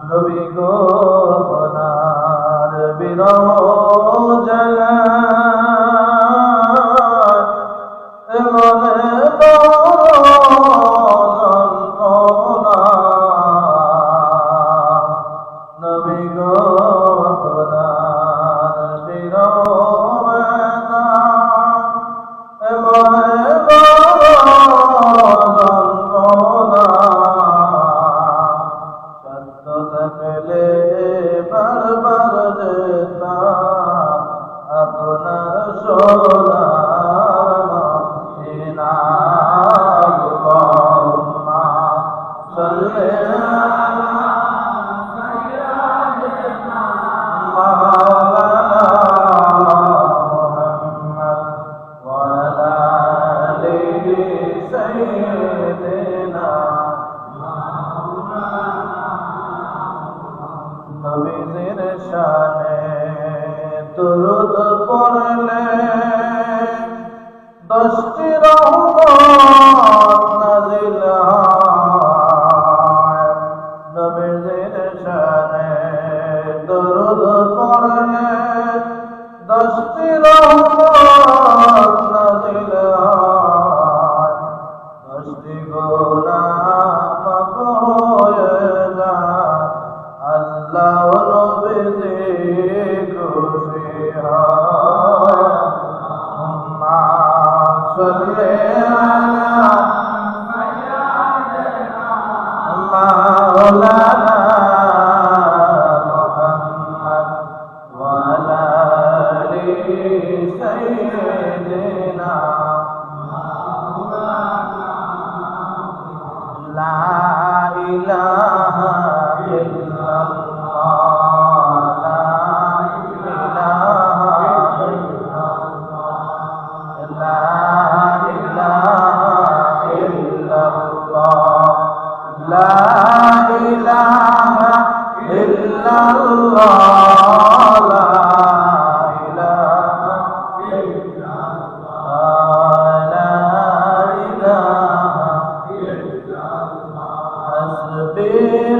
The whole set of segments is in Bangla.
নবী গো আপনার বিরহ জাগায় মনে যন্ত্রণা। নবী গো আপনার বিরহ বারবার যেতাম আপনার সোনার মদিনা। আল্লাহুম্মা সাল্লি আলা সাইয়্যিদিনা মাওলানা মুহাম্মদ ওয়া আলা আলি সাইয়্যিদিনা নবীজির শানে দুরূদ পড়লে 10টি রহমত নাযিল হয়। নবীজির শানে দুরূদ পড়লে 10টি রহমত নাযিল হয়। 10টি গুনাহ মাফ হয়ে যায়। আল্লাহ নবীজি খুশি হয়। আল্লাহুম্মা সাল্লি আলা সাইয়্যিদিনা মাওলানা মুহাম্মদ ওয়া আলা আলি সাইয়্যিদিনা মাওলানা। লা ইলাহা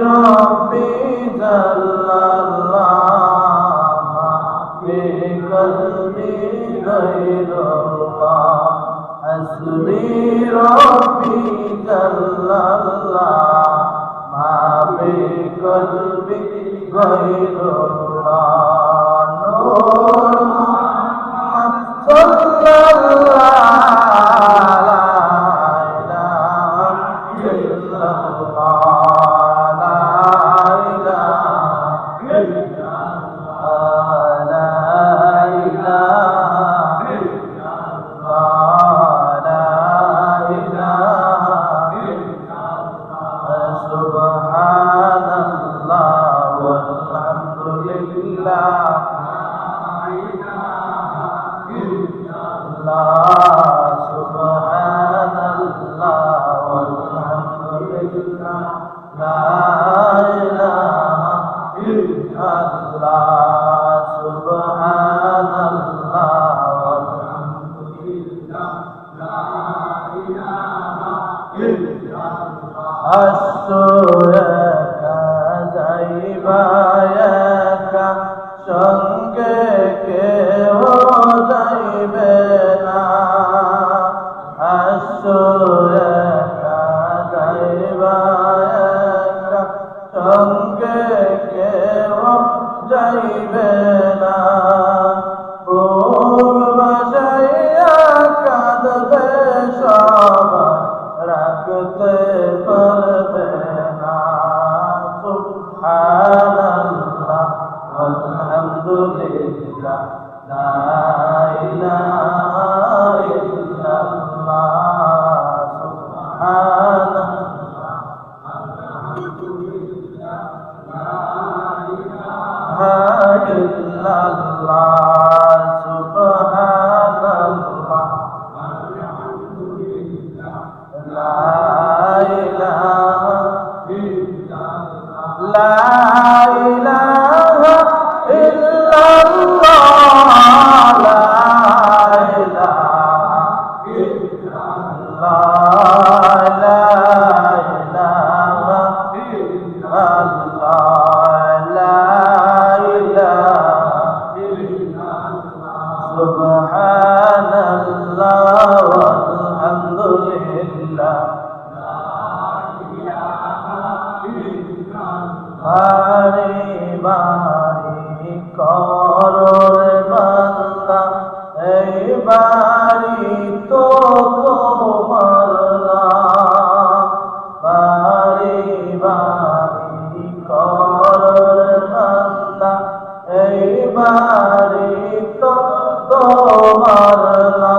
ربي جل الله في قلبي غير الله. حسبي ربي جل الله ما في قلبي غير الله. نور محمد صلى الله সঙ্গে কেহ যাইবে না। সঙ্গে কেহ যাইবে না। বুক বাসাইয়া কাঁদবে সবাই, রাখতে পারবে না। সুবহানাল্লাহ আলহামদুলিল্লাহ লা ইলাহা ইল্লাল্লাহ। সুবহানাল্লাহ আলহামদুলিল্লাহ লা ইলাহা ইল্লাল্লাহ। সুবহানাল্লাহ আলহামদুলিল্লাহ লা ইলাহা ইল্লাল্লাহ। লা ইলাহা ইল্লাল্লাহ লা ইলাহা ইল্লাল্লাহ লা ইলাহা ইল্লাল্লাহ। বাড়ি বাড়ি কররে বান্দা এই বাড়ি তো তোমার না বাড়ি বাড়ি কররে বান্দা এই বাড়ি তো তোমার না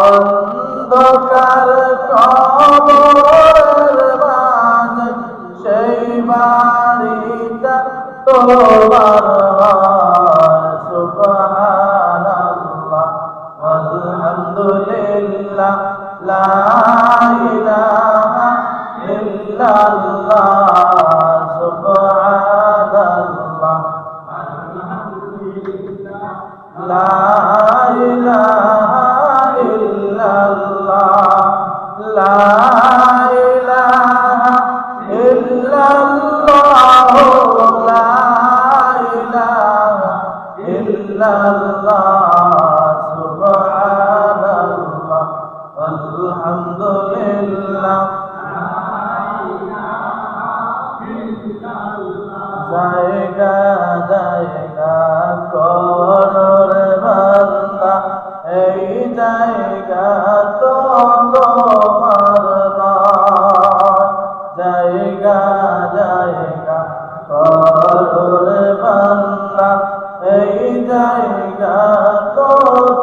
অন্ধকার কবরের মাঝে সেই বাড়িটা তোমার সুবহানাল্লাহ আলহামদুলিল্লাহ লা ইলাহা ইল্লাল্লাহ সুবহানাল্লাহ লা ইলাহা ইল্লাল্লাহ লা ইলাহা ইল্লাল্লাহ লা ইলাহা ইল্লাল্লাহ সুবহানাল্লাহ আলহামদুলিল্লাহ জায়গা জায়গা কররে বান্দা এই জায়গা তো তোমার নয় জায়গা জায়গা কররে বান্দা এই জায়গা তো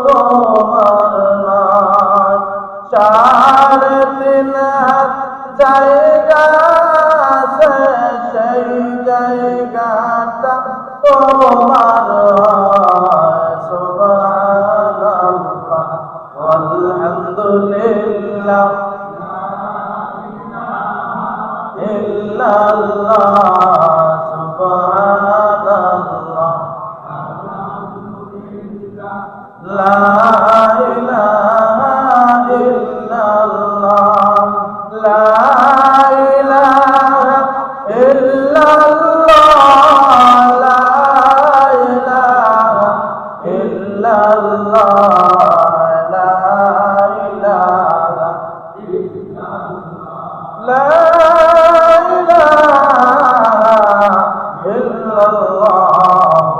তোমার নয় সাড়ে তিন হাত জায়গা সেই জায়গাটা তোমার সুবহানাল্লাহ আলহামদুলিল্লাহ ইল্লাল্লাহ সুবহানাল্লাহ লা ইলাহা ইল্লাল্লাহ লা ইলাহা ইল্লাল্লাহ লা ইলাহা ইল্লাল্লাহ লা ইলাহা লা ইলাহা ইল্লাল্লাহ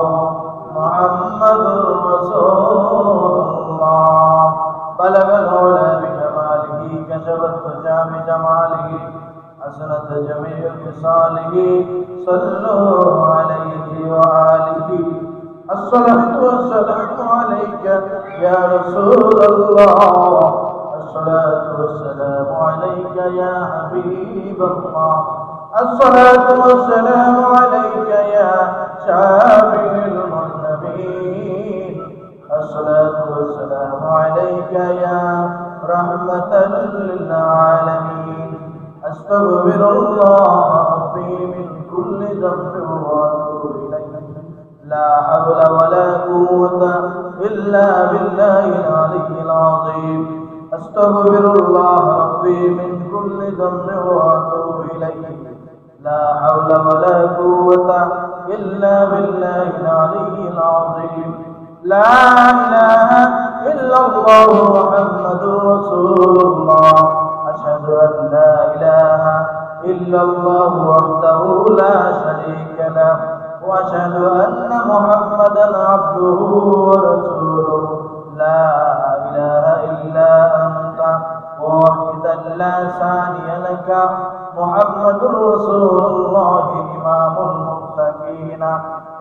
মুহাম্মাদুর রাসূলুল্লাহ বালাগাল উলা বিকামালিহি কাশাফাত তুজা বিজামালিহি حسنت جميع خصاله صلوا عليه وآله الصلاة والسلام عليك يا رسول الله الصلاة والسلام عليك يا حبيب الله الصلاة والسلام عليك يا شافع المذنبين الصلاة والسلام عليك يا رحمة للعالمين أستغفر الله ربي من كل ذنب وأتوب إليه لا حول ولا قوة إلا بالله العلي العظيم أستغفر الله ربي من كل ذنب وأتوب إليه لا حول ولا قوة إلا بالله العلي العظيم لا إله إلا الله محمد رسول الله أشهد أن لا إله إلا الله وحده لا شريك له وأشهد أن محمدا عبده ورسوله لا إله إلا أنت واحدا لا ثاني لك محمد رسول الله إمام المتقين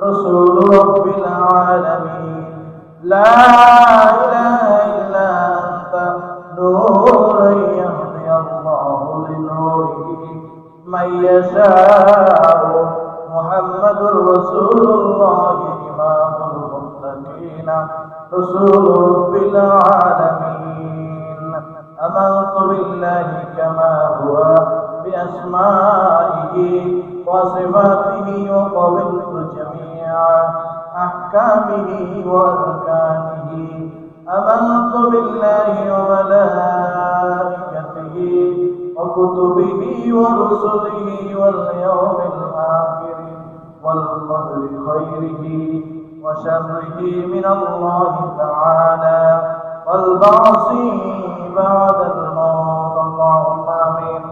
رسول رب العالمين لا إله إلا أنت نور يهدي الله لنوره من يشاء محمد رسول الله إمام المتقين رسول رب العالمين آمنت بالله كما هو بأسمائه وصفاته وقبلت جميع أحكامه وأركانه آمنت بالله وملائكته وكتبه ورسله واليوم الآخر والقدر خيره وشره من الله تعالى والبعث بعد الموت اللهم آمين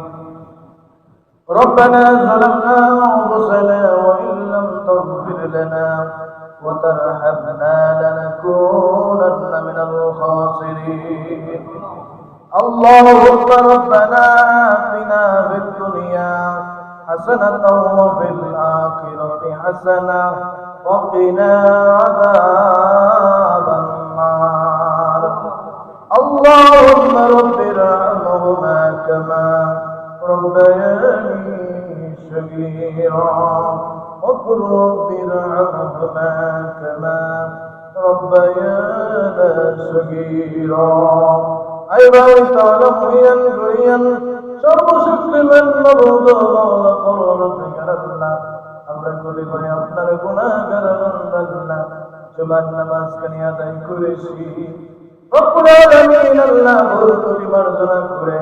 ربنا ظلمنا أنفسنا وإن لم تغفر لنا وترحمنا لنكونن من الخاسرين اللهم ربنا آتنا في الدنيا حسنة وفي الآخرة حسنة وقنا عذاب النار اللهم رب ارحمهما كما ربياني صغيرا وقل رب ارحمهما كما ربيانا صغيرا أيها العالمين جريان সর্বশক্তিমান মাবুদ আল্লাহ পরবর্তীকার আল্লাহ আমরা কলি করে আপনার গুনাহগার বান্দা জুমার নামাজ কানি আদায় করেছি রব্বুল আলামিন আল্লাহ ভুল ত্রুটি মার্জনা করে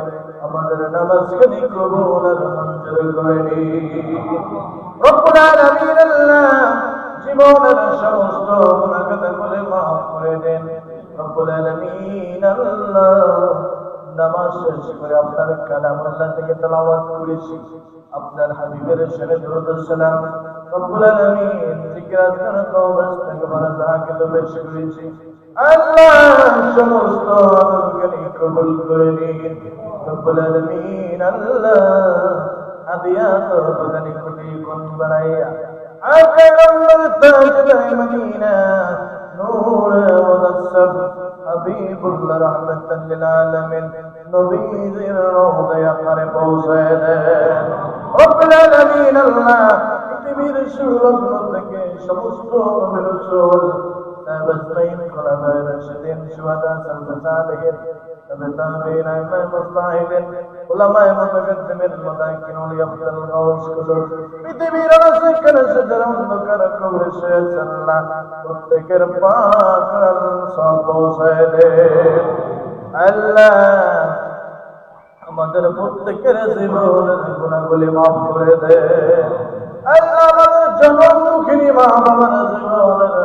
আমাদের নামাজ কানি কবুল আর মঞ্জুর করে নিন রব্বুল আলামিন আল্লাহ জীবনের সমস্ত গুনাহ করে মাফ করে দেন রব্বুল আলামিন আল্লাহ নামাজ শেষ করে আপনার কালামুল্লাহ থেকে তেলাওয়াত করেছি আপনার হাবিবের সাথে দরুদ ও সালাম রব্বুল আলামিন জিকির আজকার তওবা ইস্তিগফার যাকে তো বেশ করেছি আল্লাহ সমস্ত আমলকে কবুল করে নিন রব্বুল আলামিন আল্লাহ হাদিয়াত বদনি কোটি গুণ বাড়াইয়া আকারাল তাজদাই মদিনা নূর মুদাসসাব হাবিবুল্লাহ রাহমাতাল লিল আলামিন নবীর রওজায় করে পৌঁছায় দেন রব্বুল আলামিন আল্লাহ পৃথিবীর সুরগ্ন থেকে সমস্ত নবী রাসূল তাবাজ্জাইন খোলাফায়ে রাশিদিন শুহাদা সালিহিন তাবেঈন আইমায়ে মুজতাহিদিন উলামায়ে মুতাকাদ্দিমিন মুতাআক্কিরিন ওলিয়া আফদাল গাউস কুতুব পৃথিবীর অনেক যারা অন্ধকার কবরে শুয়ে আল্লাহ প্রত্যেকের পাক সব পৌঁছায় দেন আল্লাহ আমাদের প্রত্যেকের জীবনের গুনাহগুলি মাফ করে দেন আল্লাহ আমাদের জনম দুঃখিনী মা বাবার জীবনের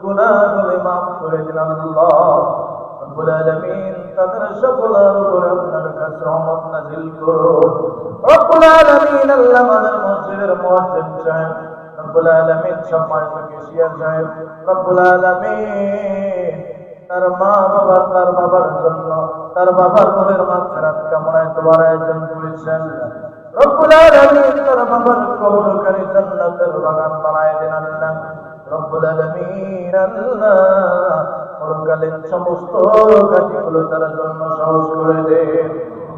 গুনাহগুলি মাফ করে দিন আল্লাহ রব্বুল আলামিন তাদের সকলের উপরে আপনার কাছে রহমত নাযিল করুন রব্বুল আলামিন আল্লাহ আমাদের মসজিদের মুয়াজ্জিন সাহেব রব্বুল আলামিন সম্মানিত কেশিয়া সাহেব রব্বুল আলামিন তার মা বাবা তার বাবার জন্য তার বাবার রূহের মাগফিরাত কামনায় দোয়ার আয়োজন করেছেন রব্বুল আলামিন তার বাবার কবরখানি জান্নাতের বাগান বানায় দিন আল্লাহ রব্বুল আলামিন আল্লাহ পরকালীন সমস্ত কাজগুলো তার জন্য সহজ করে দেন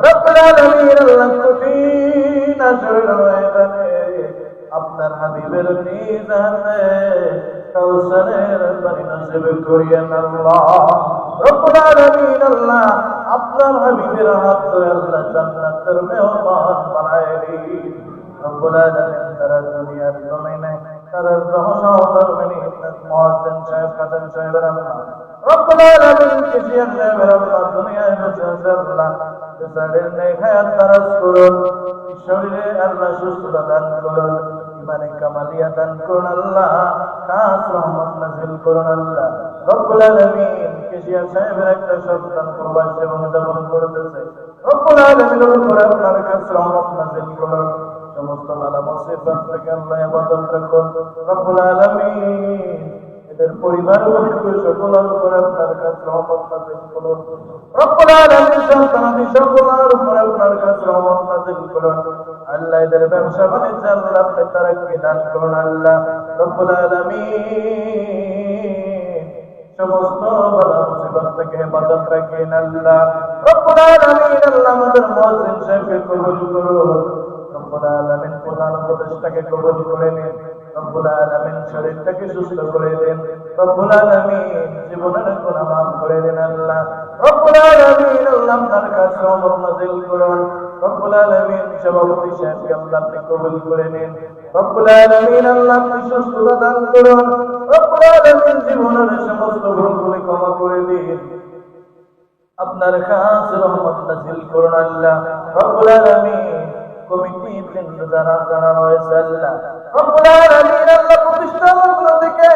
রব্বুল আলামিন আল্লাহ কঠিন আসরের ময়দানে আপনার হাবিবের মিজানে কাউসারের পানি নসিব করিয়েন আল্লাহ রব্বুল আলামিন আল্লাহ আপনার হাবিবের হাত ধরে আল্লাহ জান্নাতের মেহমান বানায় দিন রব্বুল আলামিন তারা দুনিয়ার জমিনে তারা সহসর মিনিট মুয়াজ্জিন সাহেব খাদেম সাহেবের আল্লাহ রব্বুল আলামিন কেশিয়া সাহেবের আল্লাহ দুনিয়ায় বসে আল্লাহ বেচারের নেক হায়াত দারাজ করুন শরীরে আল্লাহ সুস্থতা দান করুন ইমানে কামালিয়া দান করুন আল্লাহ খাস রহমত নাযিল করুন আল্লাহ রব্বুল আলামিন কেশিয়া সাহেবের একটা সন্তান প্রবাস জীবন যাপন করতেছে রব্বুল আলামিনের উপরে আপনার কাছে রহমত নাযিল করুন সমস্ত বালা মুসিবত থেকে আল্লাহ হেফাজত রাখুন রব্বুল আলামিন এদের পরিবার বর্গ সকলের উপরে আপনার কাছে রহমত নাযিল করুন রব্বুল আলামিন সন্তানাদি সকলের উপরে আপনার কাছে রহমত নাযিল করুন আল্লাহ এদের ব্যবসা বাণিজ্য আল্লাহ আপনি তারাক্কি দান করুন আল্লাহ রব্বুল আলামিন সমস্ত বালা মুসিবত থেকে হেফাজত রাখেন আল্লাহ রব্বুল আলামিন আল্লাহ আমাদের মুয়াজ্জিন সাহেবকে কবুল করুন রব্বুল আলামিন প্রধান উপদেষ্টাকে কবুল করে নিন রব্বুল আলামিন শরীরটাকে সুস্থ করে দেন রব্বুল আলামিন জীবনের গুনাহ মাফ করে দেন আল্লাহ রব্বুল আলামিন আল্লাহ আপনার কাছে রহমত নাযিল করুন রব্বুল আলামিন সভাপতি সাহেবকে আল্লাহ আপনি কবুল করে নিন রব্বুল আলামিন আল্লাহ আপনি সুস্থতা দান করুন রব্বুল আলামিন জীবনের সমস্ত ভুলগুলি ক্ষমা করে দিন আপনার কাছে রহমত নাযিল করুন আল্লাহ রব্বুল আলামিন কমিটি বৃন্দ যারা যারা রয়েছে আল্লাহ রব্বুল আলামিন আল্লাহ প্রতিষ্ঠানগুলো থেকে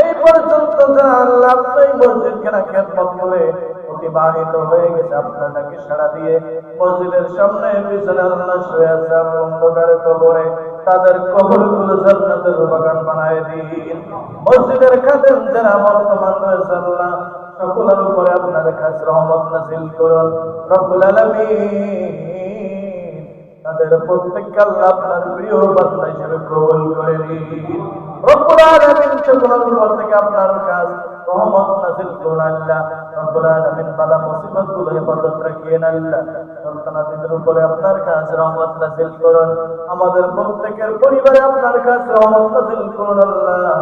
এই পর্যন্ত যা আল্লাহ আপনি মসজিদকে খেদমত করে অতি অতিবাহিত হয়ে গেছে আপনার ডাকে সাড়া দিয়ে মসজিদের সামনে পিছনে আল্লাহ শুয়ে আছে অন্ধকার কবরে, তাদের কবরগুলো জান্নাতের বাগান বানায় দিন। মসজিদের খাদেম যারা বর্তমান রয়েছে আল্লাহ সকলের উপরে আপনার কাছে রহমত নাযিল করুন রব্বুল আলামিন। তাদের প্রত্যেককে আল্লাহ আপনার প্রিয় বান্দা হিসেবে কবুল করে নিন রব্বুল আলামিন। সকলের উপর থেকে আপনার কাছে রহমত নাযিল করুন আল্লাহ রব্বুল আলামিন। বালা মুসিবতগুলো হেফাজত রাখিয়েন আল্লাহ। সন্তানাদের উপরে আপনার কাছে রহমত নাযিল করুন। আমাদের প্রত্যেকের পরিবারে আপনার কাছে রহমত নাযিল করুন আল্লাহ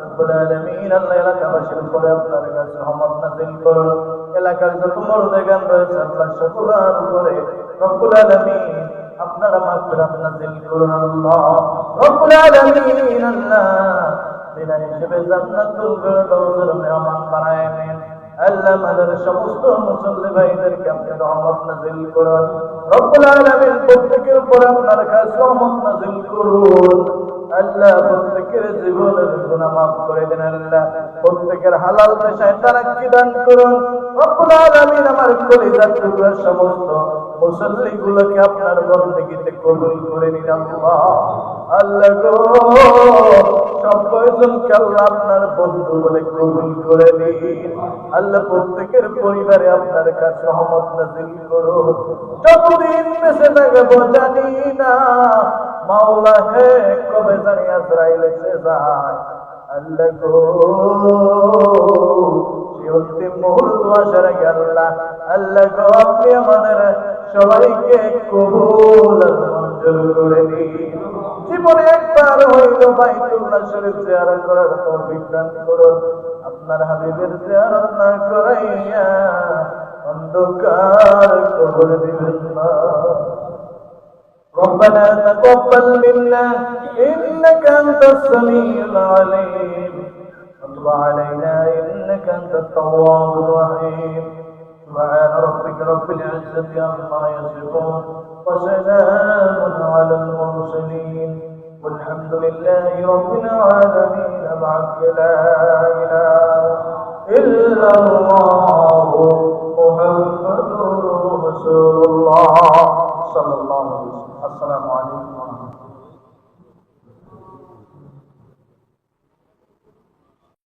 রব্বুল আলামিন। আল্লাহ এলাকাবাসীর উপরে আপনার কাছে রহমত নাযিল করুন। এলাকার যত মুরদেগান রয়েছে আল্লাহ সকলের উপরে রব্বুল আলামিন আপনারা মাগফিরাত নাযিল করুন আল্লাহ রব্বুল আলামিন। আল্লাহ বিনা হিসেবে জান্নাতুল ফিরদাউসের মেহমান বানায় নেন আল্লাহ। আমাদের সমস্ত মুসল্লি ভাইদেরকে আপনি রহমত নাযিল করুন রব্বুল আলামিন। প্রত্যেকের উপর আপনার কাছে রহমত নাযিল করুন আল্লাহ। প্রত্যেকের জীবনের গুনাহ মাফ করে দেন আল্লাহ। প্রত্যেকের হালাল পেশায় তারাক্কি দান করুন রব্বুল আলামিন। আমার কলিজার টুকরা সমস্ত মুসল্লিগুলোকে আপনার বন্দেগীতে কবুল করে নিন আল্লাহ। আল্লাহ গো সব কয়জনকে আল্লাহ আপনার বন্ধু বলে কবুল করে নিন আল্লাহ। প্রত্যেকের পরিবারে আপনার কাছে রহমত নাযিল করুন। যতদিন বেঁচে থাকবো জানি না মাওলা হে কবে জানি আজরাইল এসে যায় আল্লাহ গো। সেই অন্তিম মুহূর্ত আসার আগে আল্লাহ আল্লাহ গো আপনি আমাদের সবাইকে কবুল মঞ্জুর করে নিন। জীবনে একবার হইল বাইতুল্লাহ শরীফ জিয়ারত করার তৌফিক দান করুন। আপনার হাবিবের জিয়ারত না করাইয়া অন্ধকার কবর দিবেন না। ربنا تقبل منا إنك أنت السميع العليم وتب علينا إنك أنت التواب الرحيم سبحان ربك رب العزة عما يصفون وسلام على المرسلين والحمد لله رب العالمين معك لا إله إلا الله محمد رسول الله صلى الله عليه وسلم. السلام عليكم ورحمة الله.